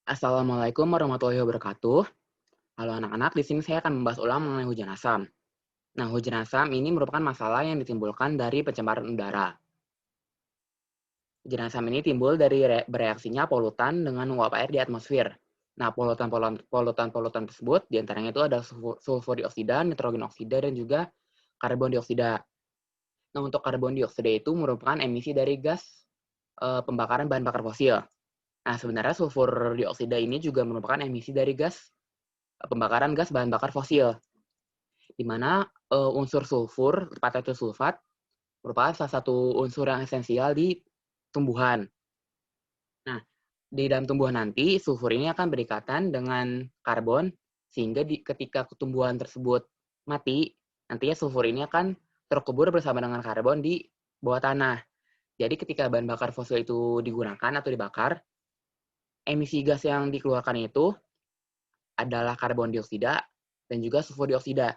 Assalamualaikum warahmatullahi wabarakatuh. Halo anak-anak, di sini saya akan membahas ulang mengenai hujan asam. Nah, hujan asam ini merupakan masalah yang ditimbulkan dari pencemaran udara. Hujan asam ini timbul dari bereaksinya polutan dengan uap air di atmosfer. Nah, polutan tersebut diantaranya itu ada sulfur dioksida, nitrogen oksida, dan juga karbon dioksida. Nah, untuk karbon dioksida itu merupakan emisi dari gas pembakaran bahan bakar fosil. Nah, sebenarnya sulfur dioksida ini juga merupakan emisi dari pembakaran gas bahan bakar fosil, di mana unsur sulfur, tepatnya itu sulfat, merupakan salah satu unsur yang esensial di tumbuhan. Nah, di dalam tumbuhan nanti, sulfur ini akan berikatan dengan karbon, sehingga ketika tumbuhan tersebut mati, nantinya sulfur ini akan terkubur bersama dengan karbon di bawah tanah. Jadi ketika bahan bakar fosil itu digunakan atau dibakar, emisi gas yang dikeluarkan itu adalah karbon dioksida dan juga sulfur dioksida.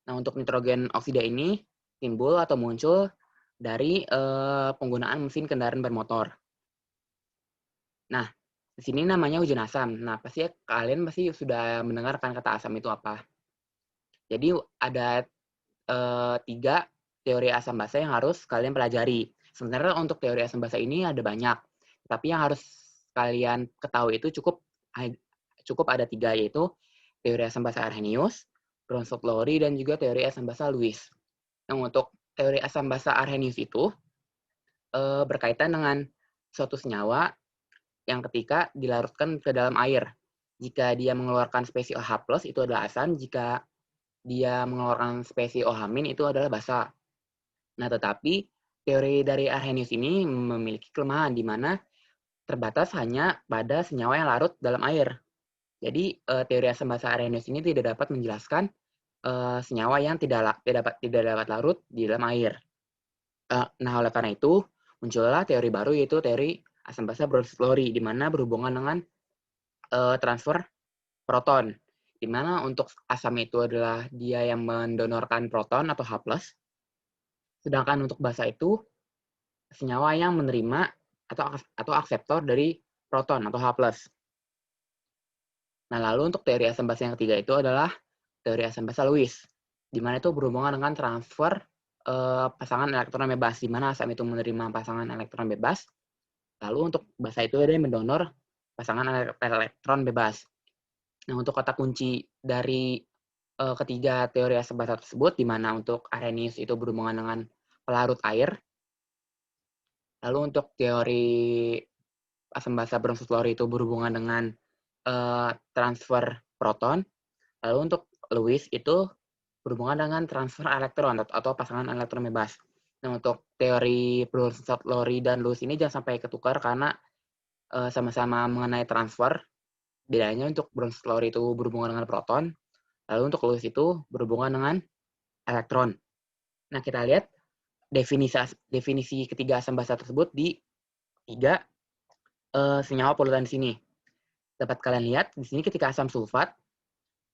Nah, untuk nitrogen oksida ini timbul atau muncul dari penggunaan mesin kendaraan bermotor. Nah, di sini namanya hujan asam. Nah, kalian pasti sudah mendengarkan kata asam itu apa. Jadi ada 3 teori asam basa yang harus kalian pelajari. Sebenarnya untuk teori asam basa ini ada banyak, tapi yang harus kalian ketahui itu cukup ada 3, yaitu teori asam basa Arrhenius, Bronsted-Lowry, dan juga teori asam basa Lewis. Nah, untuk teori asam basa Arrhenius itu berkaitan dengan suatu senyawa yang ketika dilarutkan ke dalam air. Jika dia mengeluarkan spesies OH+, itu adalah asam. Jika dia mengeluarkan spesies OH- itu adalah basa. Nah, tetapi teori dari Arrhenius ini memiliki kelemahan di mana terbatas hanya pada senyawa yang larut dalam air. Jadi, teori asam basa Arrhenius ini tidak dapat menjelaskan senyawa yang tidak dapat larut di dalam air. Nah, oleh karena itu, muncullah teori baru, yaitu teori asam basa Bronsted-Lowry, di mana berhubungan dengan transfer proton. Di mana untuk asam itu adalah dia yang mendonorkan proton atau H+, sedangkan untuk basa itu senyawa yang menerima atau akseptor dari proton atau H+. Nah, lalu untuk teori asam basa yang ketiga itu adalah teori asam basa Lewis, di mana itu berhubungan dengan transfer pasangan elektron bebas, di mana asam itu menerima pasangan elektron bebas. Lalu untuk basa itu ada yang mendonor pasangan elektron bebas. Nah, untuk kata kunci dari ketiga teori asam basa tersebut, di mana untuk Arrhenius itu berhubungan dengan pelarut air. Lalu untuk teori asam basa Bronsted-Lowry itu berhubungan dengan transfer proton. Lalu untuk Lewis itu berhubungan dengan transfer elektron atau pasangan elektron bebas. Nah, untuk teori Bronsted-Lowry dan Lewis ini jangan sampai ketukar karena sama-sama mengenai transfer. Bedanya untuk Bronsted-Lowry itu berhubungan dengan proton, lalu untuk Lewis itu berhubungan dengan elektron. Nah, kita lihat definisi ketiga asam basa tersebut di 3 senyawa polutan di sini. Dapat kalian lihat di sini ketika asam sulfat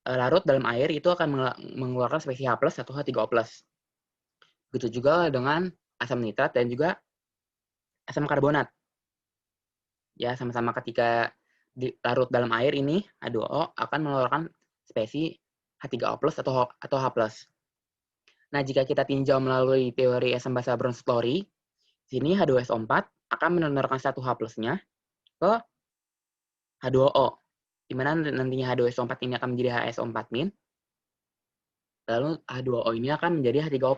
larut dalam air itu akan mengeluarkan spesies H+ atau H3O+. Begitu juga dengan asam nitrat dan juga asam karbonat. Ya, sama-sama ketika larut dalam air ini, H2O akan mengeluarkan spesies H3O+ atau H+. Nah, jika kita tinjau melalui teori asam basa Bronsted-Lowry, sini H2SO4 akan mendonorkan satu H+-nya ke H2O, di mana nantinya H2SO4 ini akan menjadi HSO4-, lalu H2O ini akan menjadi H3O+.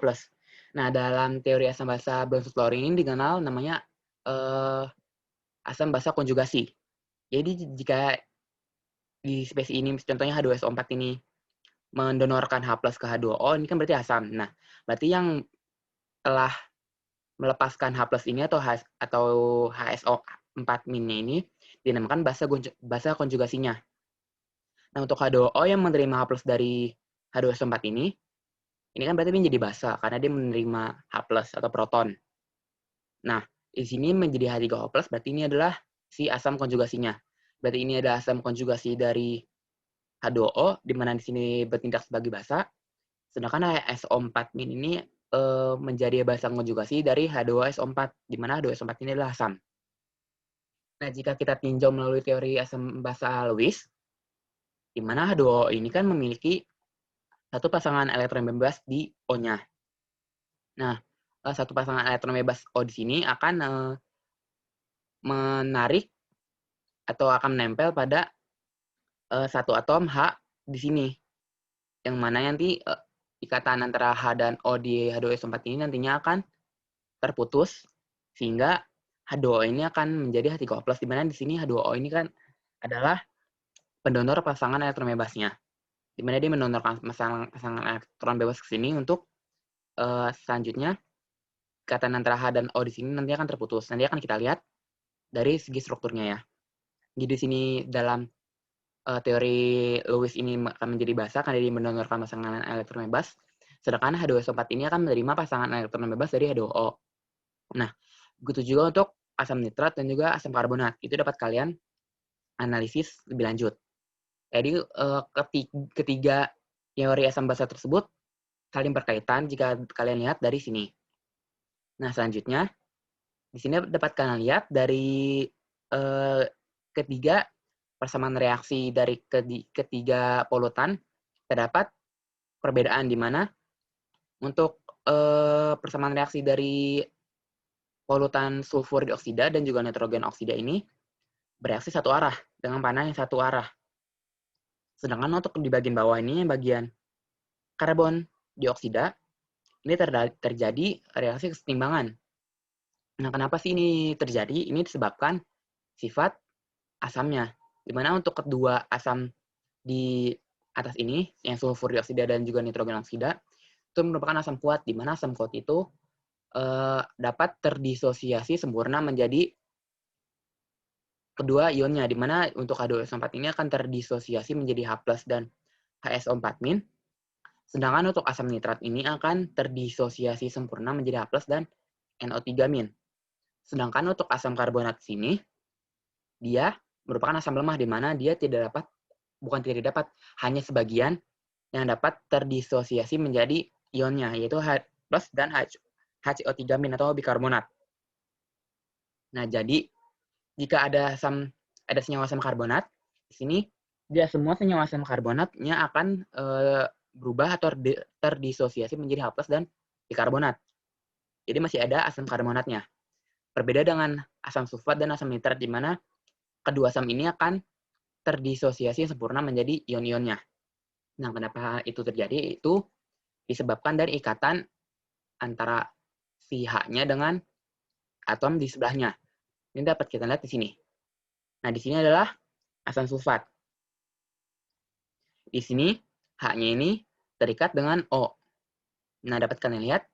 Nah, dalam teori asam basa Bronsted-Lowry ini dikenal namanya asam basa konjugasi. Jadi jika di spesies ini, contohnya H2SO4 ini mendonorkan H+ ke H2O, ini kan berarti asam. Nah, berarti yang telah melepaskan H+ ini atau HSO4-nya ini dinamakan basa konjugasinya. Nah, untuk H2O yang menerima H+ dari H2SO4 ini kan berarti menjadi basa karena dia menerima H+ atau proton. Nah, di sini menjadi H3O+, berarti ini adalah si asam konjugasinya. Berarti ini ada asam konjugasi dari H2O, di mana di sini bertindak sebagai basa, sedangkan HSO4- ini menjadi basa konjugasi dari H2SO4, di mana H2SO4 ini adalah asam. Nah, jika kita tinjau melalui teori asam basa Lewis, di mana H2O ini kan memiliki satu pasangan elektron bebas di O-nya. Nah, satu pasangan elektron bebas O di sini akan menarik atau akan menempel pada satu atom H di sini, yang mana nanti ikatan antara H dan O di H2SO4 ini nantinya akan terputus, sehingga H2O ini akan menjadi H3O+, di mana di sini H2O ini kan adalah pendonor pasangan elektron bebasnya, di mana dia mendonorkan pasangan elektron bebas ke sini untuk selanjutnya ikatan antara H dan O di sini nanti akan terputus. Nanti akan kita lihat dari segi strukturnya ya. Jadi di sini dalam teori Lewis ini akan menjadi basa karena dia mendonorkan pasangan elektron bebas, sedangkan H2SO4 ini akan menerima pasangan elektron bebas dari H2O. Nah, begitu juga untuk asam nitrat dan juga asam karbonat. Itu dapat kalian analisis lebih lanjut. Jadi ketiga teori asam basa tersebut saling berkaitan jika kalian lihat dari sini. Nah, selanjutnya di sini dapat kalian lihat dari ketiga persamaan reaksi dari ketiga polutan terdapat perbedaan di mana untuk persamaan reaksi dari polutan sulfur dioksida dan juga nitrogen oksida ini bereaksi satu arah dengan panah yang satu arah. Sedangkan untuk di bagian bawah ini, bagian karbon dioksida, ini terjadi reaksi kesetimbangan. Nah, kenapa sih ini terjadi? Ini disebabkan sifat asamnya. Dimana untuk kedua asam di atas ini, yang sulfur dioksida dan juga nitrogen oksida, itu merupakan asam kuat, di mana asam kuat itu dapat terdisosiasi sempurna menjadi kedua ionnya, di mana untuk H2SO4 ini akan terdisosiasi menjadi H+ dan HSO4-, sedangkan untuk asam nitrat ini akan terdisosiasi sempurna menjadi H+ dan NO3-. Sedangkan untuk asam karbonat sini, dia merupakan asam lemah, di mana dia tidak dapat, hanya sebagian yang dapat terdisosiasi menjadi ionnya, yaitu H+ dan HCO3- atau bikarbonat. Nah, jadi jika ada senyawa asam karbonat, di sini dia semua senyawa asam karbonatnya akan berubah atau terdisosiasi menjadi H+ dan bikarbonat. Jadi masih ada asam karbonatnya. Berbeda dengan asam sulfat dan asam nitrat, di mana kedua asam ini akan terdisosiasi sempurna menjadi ion-ionnya. Nah, kenapa itu terjadi? Itu disebabkan dari ikatan antara si H-nya dengan atom di sebelahnya. Ini dapat kita lihat di sini. Nah, di sini adalah asam sulfat. Di sini H-nya ini terikat dengan O. Nah, dapat kalian lihat,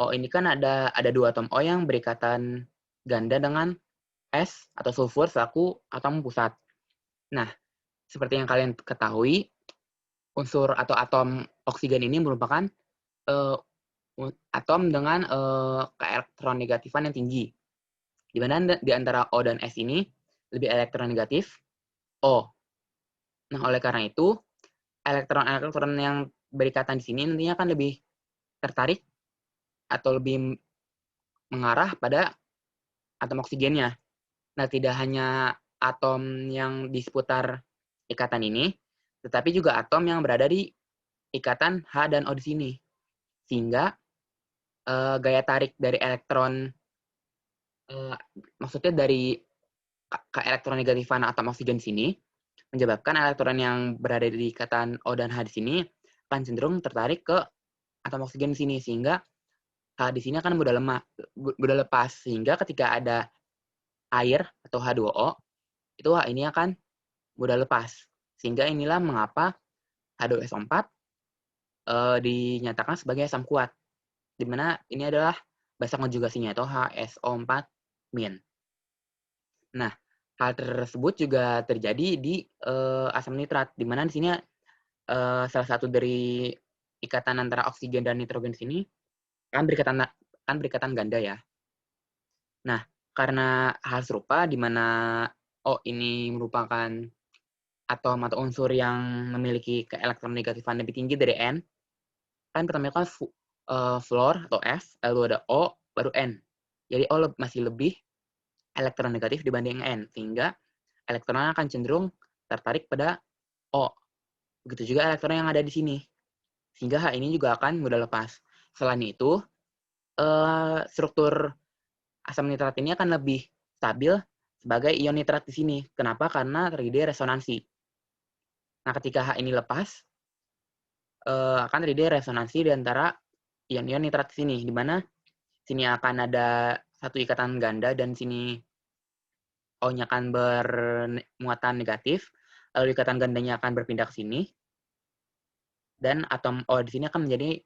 O ini kan ada dua atom O yang berikatan ganda dengan S atau sulfur selaku atom pusat. Nah, seperti yang kalian ketahui, unsur atau atom oksigen ini merupakan atom dengan keelektronegatifan yang tinggi. Di mana di antara O dan S ini lebih elektronegatif O. Nah, oleh karena itu, elektron-elektron yang berikatan di sini nantinya akan lebih tertarik atau lebih mengarah pada atom oksigennya. Nah, tidak hanya atom yang di seputar ikatan ini, tetapi juga atom yang berada di ikatan H dan O di sini. Sehingga gaya tarik dari elektron, maksudnya dari keelektronegatifan atom oksigen di sini, menyebabkan elektron yang berada di ikatan O dan H di sini akan cenderung tertarik ke atom oksigen di sini, sehingga H di sini akan mudah lepas, sehingga ketika ada air atau H2O, itu H ini akan mudah lepas. Sehingga inilah mengapa H2SO4 dinyatakan sebagai asam kuat, di mana ini adalah basa konjugasinya atau HSO4-. Nah, hal tersebut juga terjadi di asam nitrat, di mana di sini salah satu dari ikatan antara oksigen dan nitrogen sini kan berikatan ganda ya. Nah, karena hal serupa di mana O ini merupakan atom atau unsur yang memiliki keelektronegatifan lebih tinggi dari N, kan pertama kan fluor atau F, lalu ada O, baru N. Jadi O masih lebih elektron negatif dibanding N, sehingga elektron akan cenderung tertarik pada O. Begitu juga elektron yang ada di sini, sehingga H ini juga akan mudah lepas. Selain itu, struktur asam nitrat ini akan lebih stabil sebagai ion nitrat di sini. Kenapa? Karena terjadi resonansi. Nah, ketika H ini lepas, akan terjadi resonansi di antara ion-ion nitrat di sini, di mana sini akan ada satu ikatan ganda dan sini O-nya akan bermuatan negatif, lalu ikatan gandanya akan berpindah ke sini, dan atom O di sini akan menjadi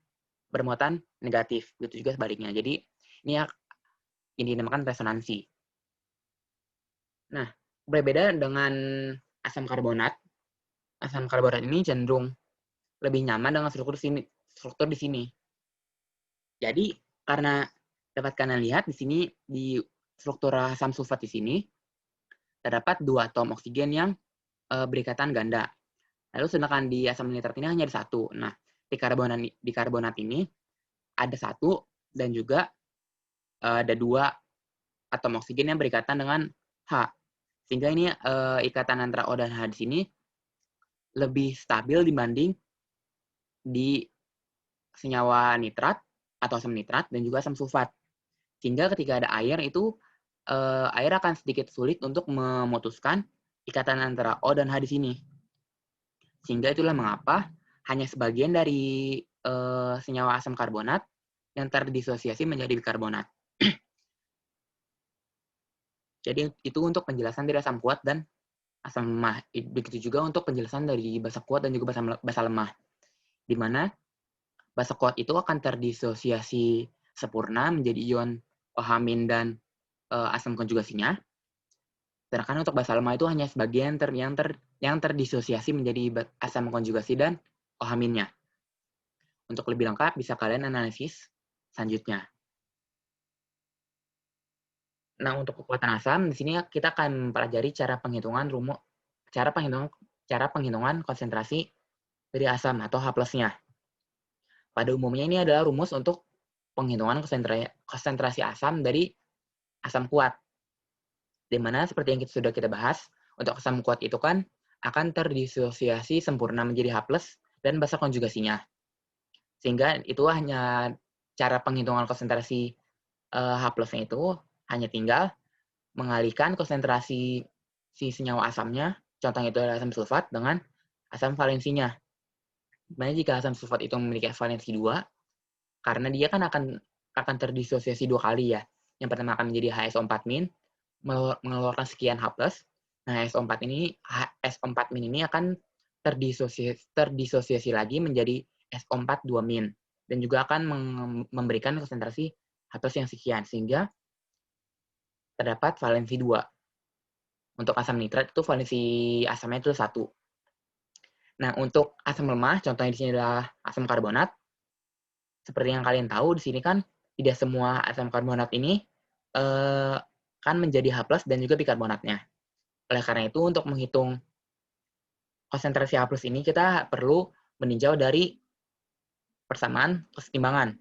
bermuatan negatif. Begitu juga sebaliknya. Jadi ini dinamakan resonansi. Nah, berbeda dengan asam karbonat. Asam karbonat ini cenderung lebih nyaman dengan struktur di sini. Jadi karena dapat kalian lihat di sini di struktur asam sulfat di sini terdapat 2 atom oksigen yang berikatan ganda. Lalu sedangkan di asam nitrat ini hanya ada 1. Nah, di karbonat ini ada 1 dan juga ada 2 atom oksigen yang berikatan dengan H. Sehingga ini ikatan antara O dan H di sini lebih stabil dibanding di senyawa nitrat atau asam nitrat dan juga asam sulfat. Sehingga ketika ada air itu air akan sedikit sulit untuk memutuskan ikatan antara O dan H di sini. Sehingga itulah mengapa hanya sebagian dari senyawa asam karbonat yang terdisosiasi menjadi bikarbonat. Jadi itu untuk penjelasan dari asam kuat dan asam lemah. Begitu juga untuk penjelasan dari basa kuat dan juga basa lemah. Di mana basa kuat itu akan terdisosiasi sempurna menjadi ion OH- dan asam konjugasinya. Sedangkan untuk basa lemah itu hanya sebagian yang terdisosiasi menjadi asam konjugasi dan OH-nya. Untuk lebih lengkap bisa kalian analisis selanjutnya. Nah, untuk kekuatan asam di sini kita akan mempelajari cara penghitungan konsentrasi dari asam atau H+-nya. Pada umumnya ini adalah rumus untuk penghitungan konsentrasi asam dari asam kuat. Di mana seperti yang sudah kita bahas, untuk asam kuat itu kan akan terdisosiasi sempurna menjadi H+ dan basa konjugasinya. Sehingga itu hanya cara penghitungan konsentrasi H+-nya itu hanya tinggal mengalihkan konsentrasi si senyawa asamnya, contohnya itu adalah asam sulfat, dengan asam valensinya. Dimana jika asam sulfat itu memiliki valensi 2, karena dia kan akan terdisosiasi 2 kali ya. Yang pertama akan menjadi HSO4-, mengeluarkan sekian H+. Nah, SO4- ini akan terdisosiasi lagi menjadi SO4 2-, dan juga akan memberikan konsentrasi H+ yang sekian, sehingga terdapat valensi 2. Untuk asam nitrat itu valensi asamnya itu 1. Nah, untuk asam lemah, contohnya di sini adalah asam karbonat. Seperti yang kalian tahu, di sini kan tidak semua asam karbonat ini kan menjadi H+ dan juga bikarbonatnya. Oleh karena itu, untuk menghitung konsentrasi H+ ini, kita perlu meninjau dari persamaan kesetimbangan.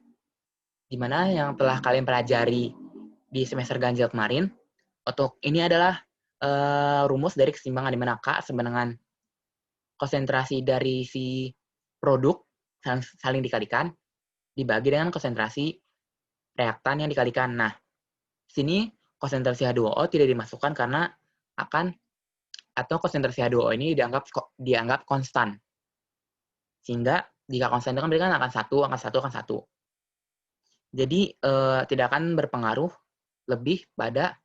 Di mana yang telah kalian pelajari di semester ganjil kemarin, untuk ini adalah rumus dari kesetimbangan, di mana K sama dengan konsentrasi dari si produk saling dikalikan, dibagi dengan konsentrasi reaktan yang dikalikan. Nah, sini konsentrasi H2O tidak dimasukkan karena konsentrasi H2O ini dianggap konstan. Sehingga jika konstan itu kan berarti kan akan satu. Jadi tidak akan berpengaruh lebih pada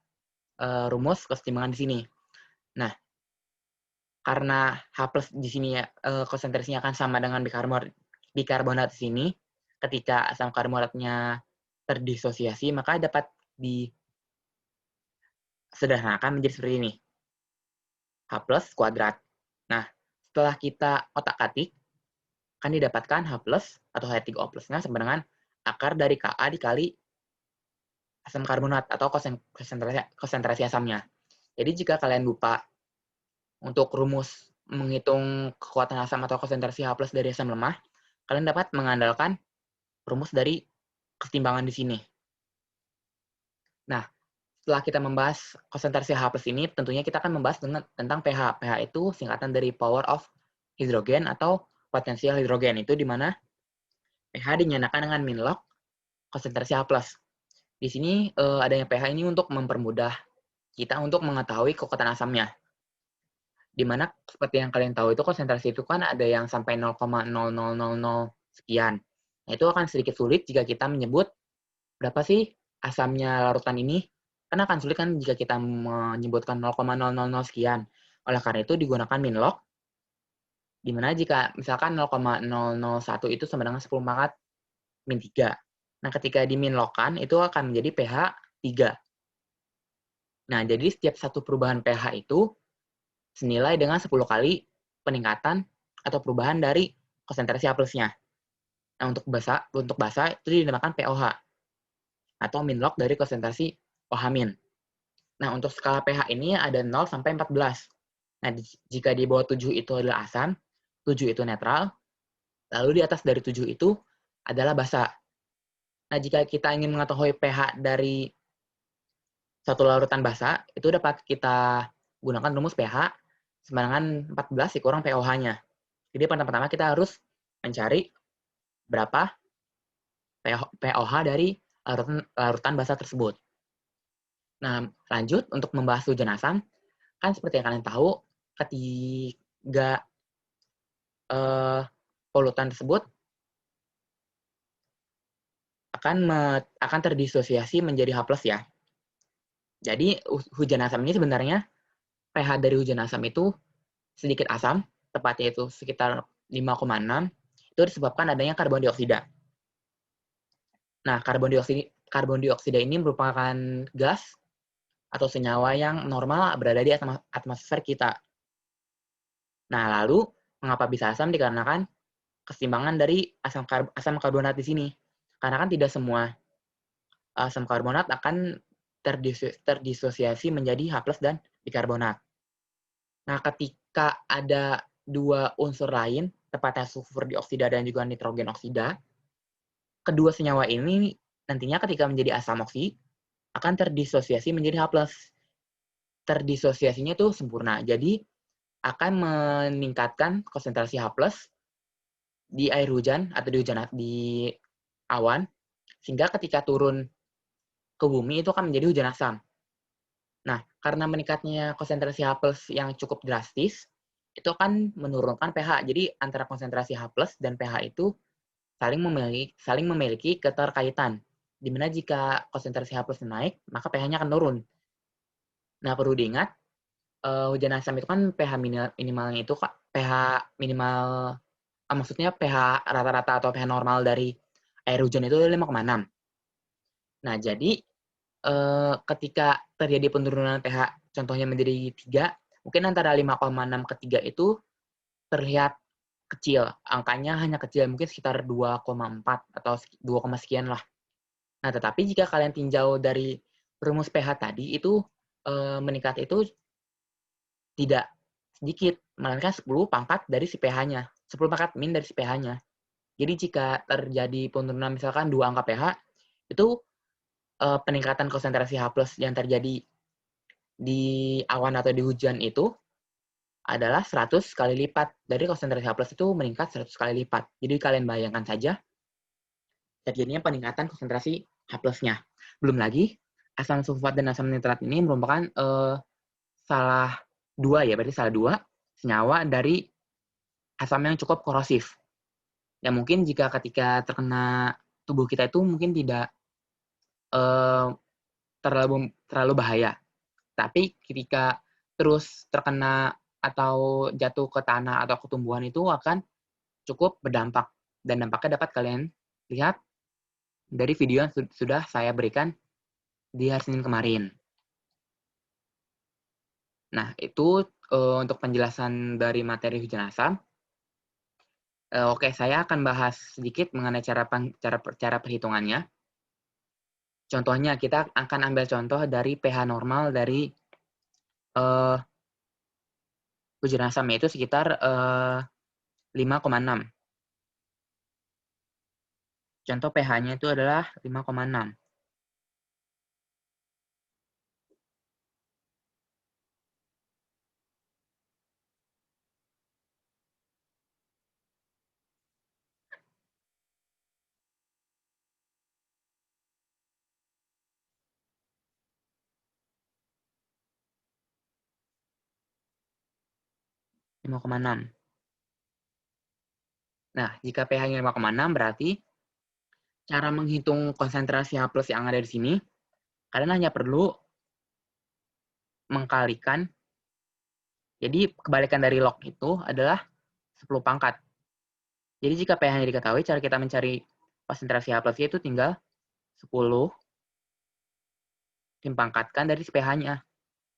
rumus kesetimbangan di sini. Nah, karena H+ di sini konsentrasinya akan sama dengan bikarbonat di sini, ketika asam karbonatnya terdisosiasi, maka dapat disederhanakan menjadi seperti ini. H+ kuadrat. Nah, setelah kita otak-atik, akan didapatkan H+ atau H3O+-nya sama dengan akar dari Ka dikali asam karbonat atau konsentrasi asamnya. Jadi jika kalian lupa untuk rumus menghitung kekuatan asam atau konsentrasi H+ dari asam lemah, kalian dapat mengandalkan rumus dari kesetimbangan di sini. Nah, setelah kita membahas konsentrasi H+ ini, tentunya kita akan membahas tentang pH. pH itu singkatan dari power of hidrogen atau potensial hidrogen. Itu di mana pH dinyatakan dengan min log konsentrasi H+. Di sini adanya pH ini untuk mempermudah kita untuk mengetahui kekuatan asamnya. Di mana seperti yang kalian tahu itu konsentrasi itu kan ada yang sampai 0,0000 sekian. Nah, itu akan sedikit sulit jika kita menyebut berapa sih asamnya larutan ini. Karena akan sulit kan jika kita menyebutkan 0,000 sekian. Oleh karena itu digunakan min log, di mana jika misalkan 0,001 itu sama dengan 10 pangkat min 3. Nah, ketika diminlogkan itu akan menjadi pH 3. Nah, jadi setiap satu perubahan pH itu senilai dengan 10 kali peningkatan atau perubahan dari konsentrasi H+-nya. Nah, untuk basa itu dinamakan POH atau min log dari konsentrasi OH-. Nah, untuk skala pH ini ada 0 sampai 14. Nah, jika di bawah 7 itu adalah asam, 7 itu netral, lalu di atas dari 7 itu adalah basa. Nah, jika kita ingin mengetahui pH dari satu larutan basa, itu dapat kita gunakan rumus pH sama dengan 14 dikurang POH-nya. Jadi pertama-tama kita harus mencari berapa POH dari larutan basa tersebut. Nah, lanjut untuk membahas hujan asam, kan seperti yang kalian tahu, ketiga polutan tersebut akan terdisosiasi menjadi H+ ya. Jadi hujan asam ini sebenarnya pH dari hujan asam itu sedikit asam, tepatnya itu sekitar 5,6, itu disebabkan adanya karbon dioksida. Nah, karbon dioksida ini merupakan gas atau senyawa yang normal berada di atmosfer kita. Nah, lalu mengapa bisa asam? Dikarenakan keseimbangan dari asam karbonat di sini. Karena kan tidak semua asam karbonat akan terdisosiasi menjadi H+ dan bikarbonat. Nah, ketika ada dua unsur lain, tepatnya sulfur dioksida dan juga nitrogen oksida, kedua senyawa ini nantinya ketika menjadi asam oksi akan terdisosiasi menjadi H+. Terdisosiasinya itu sempurna. Jadi akan meningkatkan konsentrasi H+ di air hujan atau di awan, sehingga ketika turun ke bumi itu akan menjadi hujan asam. Nah, karena meningkatnya konsentrasi H+ yang cukup drastis, itu akan menurunkan pH. Jadi antara konsentrasi H+ dan pH itu saling memiliki keterkaitan. Di mana jika konsentrasi H+ naik, maka pH-nya akan turun. Nah, perlu diingat, hujan asam itu kan pH minimalnya itu pH minimal, maksudnya pH rata-rata atau pH normal dari air hujan itu 5,6. Nah, jadi ketika terjadi penurunan pH, contohnya menjadi 3, mungkin antara 5,6 ke 3 itu terlihat kecil. Angkanya hanya kecil, mungkin sekitar 2,4 atau 2, sekian lah. Nah, tetapi jika kalian tinjau dari rumus pH tadi, itu meningkat itu tidak sedikit, melainkan 10 pangkat dari si pH-nya. 10 pangkat min dari si pH-nya. Jadi jika terjadi penurunan misalkan 2 angka pH, itu peningkatan konsentrasi H+ yang terjadi di awan atau di hujan itu adalah 100 kali lipat. Dari konsentrasi H+ itu meningkat 100 kali lipat. Jadi kalian bayangkan saja terjadinya peningkatan konsentrasi H+-nya. Belum lagi, asam sulfat dan asam nitrat ini merupakan berarti salah dua senyawa dari asam yang cukup korosif. Ya mungkin jika ketika terkena tubuh kita itu mungkin tidak terlalu bahaya. Tapi ketika terus terkena atau jatuh ke tanah atau ke tumbuhan itu akan cukup berdampak. Dan dampaknya dapat kalian lihat dari video yang sudah saya berikan di hari Senin kemarin. Nah, itu untuk penjelasan dari materi hujan asam. Oke, saya akan bahas sedikit mengenai cara perhitungannya. Contohnya, kita akan ambil contoh dari pH normal dari hujan asam, yaitu sekitar 5,6. Contoh pH-nya itu adalah 5,6. 5,6. Nah, jika pH-nya 5,6 berarti cara menghitung konsentrasi H+ yang ada di sini, kalian hanya perlu mengkalikan. Jadi kebalikan dari log itu adalah 10 pangkat. Jadi jika pH-nya diketahui, cara kita mencari konsentrasi H+ itu tinggal 10 dipangkatkan dari pH-nya.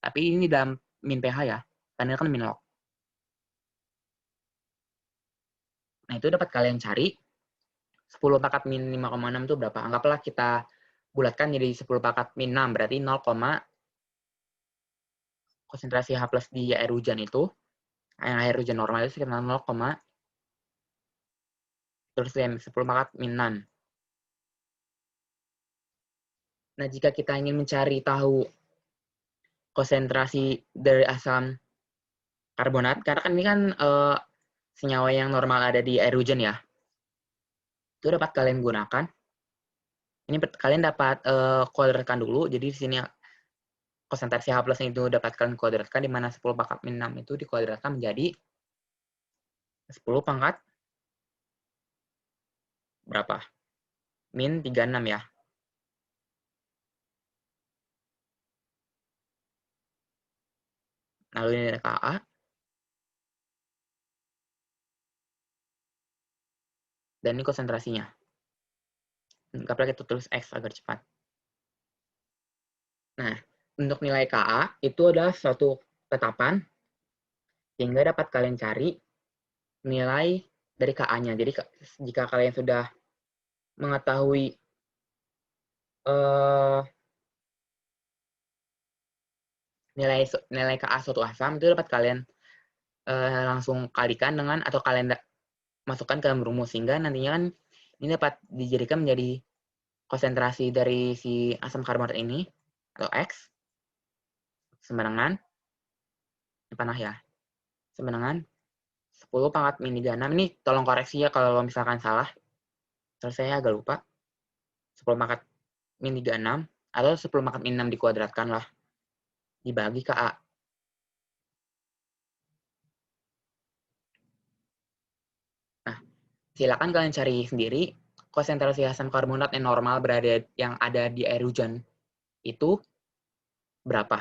Tapi ini dalam min pH ya, karena kan min log. Nah, itu dapat kalian cari 10 pangkat min 5,6 itu berapa? Anggaplah kita bulatkan jadi 10 pangkat min 6, berarti 0, konsentrasi H+ di air hujan itu, yang air hujan normal itu sekitar 0, terus 10 pangkat min 6. Nah, jika kita ingin mencari tahu konsentrasi dari asam karbonat, karena kan ini kan senyawa yang normal ada di air hujan ya, itu dapat kalian gunakan. Ini kalian dapat kuadratkan dulu, jadi di sini konsentrasi H+ itu dapat kalian kuadratkan, di mana 10 pangkat min 6 itu dikuadratkan menjadi 10 pangkat berapa? Min 36 ya. Lalu ini ada Ka, dan ini konsentrasinya. Anggaplah kita tulis X agar cepat. Nah, untuk nilai Ka itu adalah suatu tetapan, sehingga dapat kalian cari nilai dari Ka-nya. Jadi jika kalian sudah mengetahui nilai Ka suatu asam, itu dapat kalian langsung kalikan dengan, atau kalian masukkan ke dalam rumus, sehingga nantinya kan ini dapat dijadikan menjadi konsentrasi dari si asam karbonat ini, atau X, semenangan, ini panah ya, semenangan 10 pangkat min 36. Ini tolong koreksi ya kalau misalkan salah. Terus saya agak lupa. 10 pangkat min 36, atau 10 pangkat min 6 dikuadratkan lah. Dibagi Ka. Nah, silakan kalian cari sendiri konsentrasi asam karbonat yang normal yang ada di air hujan itu berapa.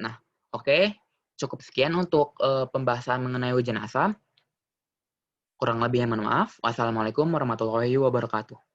Nah, oke. Cukup sekian untuk pembahasan mengenai hujan asam. Kurang lebihnya mohon maaf. Wassalamualaikum warahmatullahi wabarakatuh.